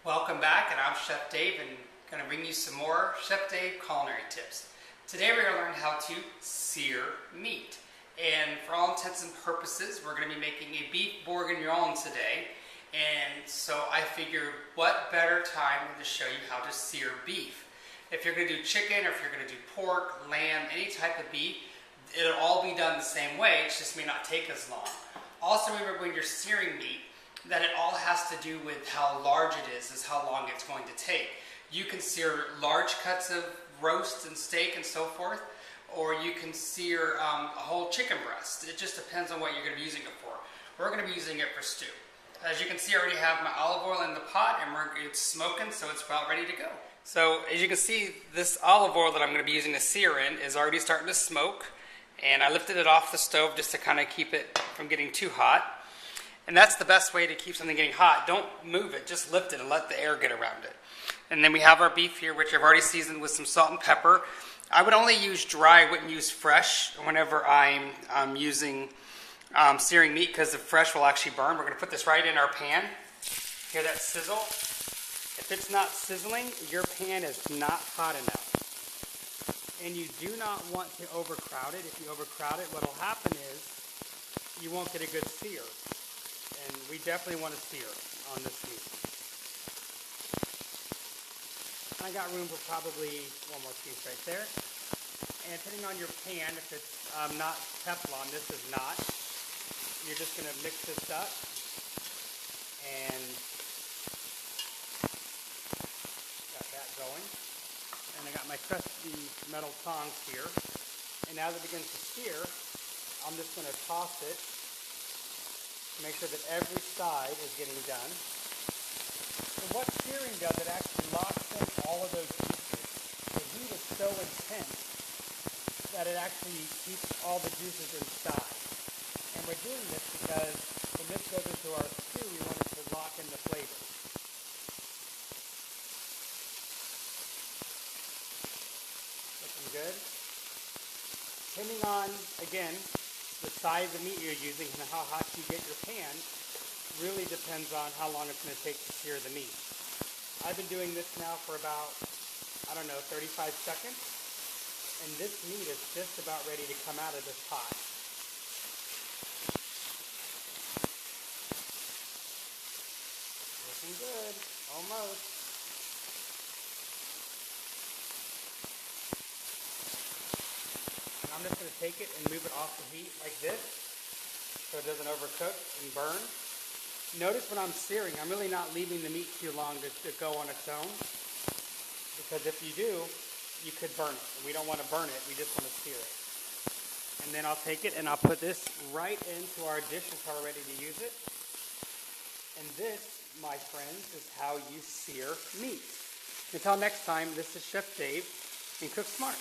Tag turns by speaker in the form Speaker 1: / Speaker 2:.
Speaker 1: Welcome back, and I'm Chef Dave, and going to bring you some more Chef Dave culinary tips. Today we're going to learn how to sear meat, and for all intents and purposes we're going to be making a beef bourguignon today. And so I figured, what better time than to show you how to sear beef. If you're going to do chicken, or if you're going to do pork, lamb, any type of beef, it'll all be done the same way. It just may not take as long. Also remember, when you're searing meat, that it all has to do with how large it is how long it's going to take. You can sear large cuts of roast and steak and so forth, or you can sear a whole chicken breast. It just depends on what you're going to be using it for. We're going to be using it for stew. As you can see, I already have my olive oil in the pot, and it's smoking, so it's about ready to go. So as you can see, this olive oil that I'm going to be using to sear in is already starting to smoke, and I lifted it off the stove just to kind of keep it from getting too hot. And that's the best way to keep something getting hot. Don't move it, just lift it and let the air get around it. And then we have our beef here, which I've already seasoned with some salt and pepper. I would only use dry, I wouldn't use fresh whenever I'm using searing meat, because the fresh will actually burn. We're going to put this right in our pan. Hear that sizzle? If it's not sizzling, your pan is not hot enough. And you do not want to overcrowd it. If you overcrowd it, what will happen is you won't get a good sear. And we definitely want to sear on this meat. I got room for probably one more piece right there. And depending on your pan, if it's not Teflon, this is not. You're just going to mix this up, and got that going. And I got my trusty metal tongs here. And as it begins to sear, I'm just going to toss it to make sure that every side is getting done. And what searing does, it actually locks in all of those juices. The heat is so intense that it actually keeps all the juices inside. And we're doing this because when this goes into our stew, we want it to lock in the flavor. Looking good. Depending on, again, the size of meat you're using and how hot you get your pan really depends on how long it's going to take to sear the meat. I've been doing this now for about, 35 seconds. And this meat is just about ready to come out of this pot. Looking good. Almost. And I'm just going to take it and move it off the heat like this so it doesn't overcook and burn. Notice when I'm searing, I'm really not leaving the meat too long to go on its own, because if you do, you could burn it. And we don't want to burn it, we just want to sear it. And then I'll take it and I'll put this right into our dish until we're ready to use it. And this, my friends, is how you sear meat. Until next time, this is Chef Dave, and cook smart.